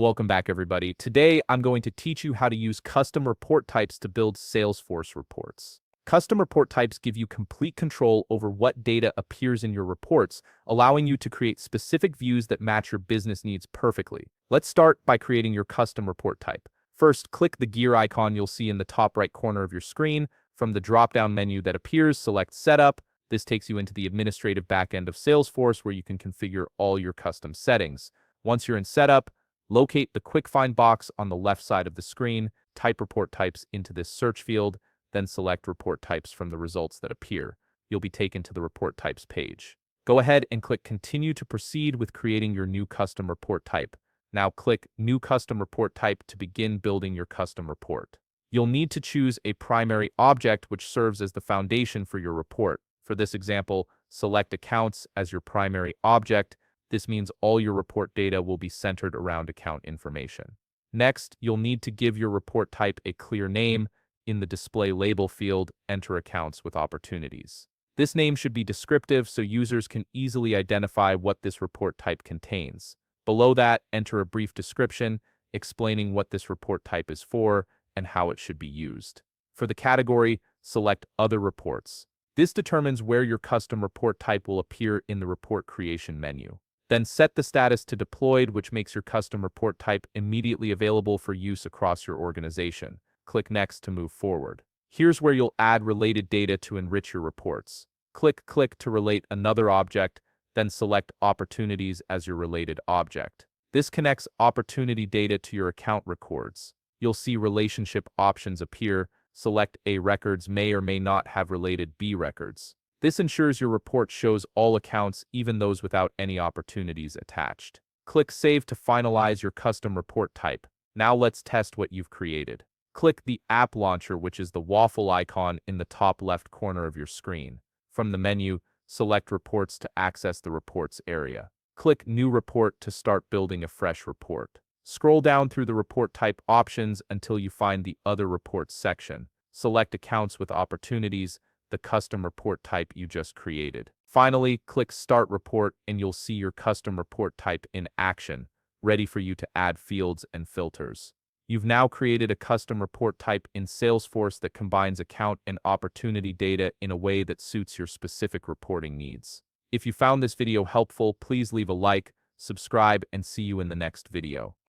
Welcome back, everybody. Today, I'm going to teach you how to use custom report types to build Salesforce reports. Custom report types give you complete control over what data appears in your reports, allowing you to create specific views that match your business needs perfectly. Let's start by creating your custom report type. First, click the gear icon you'll see in the top right corner of your screen. From the drop-down menu that appears, select Setup. This takes you into the administrative backend of Salesforce where you can configure all your custom settings. Once you're in Setup, locate the Quick Find box on the left side of the screen, type report types into this search field, then select report types from the results that appear. You'll be taken to the report types page. Go ahead and click Continue to proceed with creating your new custom report type. Now click New Custom Report Type to begin building your custom report. You'll need to choose a primary object which serves as the foundation for your report. For this example, select Accounts as your primary object. This means all your report data will be centered around account information. Next, you'll need to give your report type a clear name. In the Display Label field, enter Accounts with Opportunities. This name should be descriptive so users can easily identify what this report type contains. Below that, enter a brief description explaining what this report type is for and how it should be used. For the category, select Other Reports. This determines where your custom report type will appear in the report creation menu. Then set the status to deployed, which makes your custom report type immediately available for use across your organization. Click Next to move forward. Here's where you'll add related data to enrich your reports. Click to relate another object, then select Opportunities as your related object. This connects opportunity data to your account records. You'll see relationship options appear. Select A records may or may not have related B records. This ensures your report shows all accounts, even those without any opportunities attached. Click Save to finalize your custom report type. Now let's test what you've created. Click the App Launcher, which is the waffle icon in the top left corner of your screen. From the menu, select Reports to access the Reports area. Click New Report to start building a fresh report. Scroll down through the report type options until you find the Other Reports section. Select Accounts with Opportunities, the custom report type you just created. Finally, click Start Report and you'll see your custom report type in action, ready for you to add fields and filters. You've now created a custom report type in Salesforce that combines account and opportunity data in a way that suits your specific reporting needs. If you found this video helpful, please leave a like, subscribe, and see you in the next video.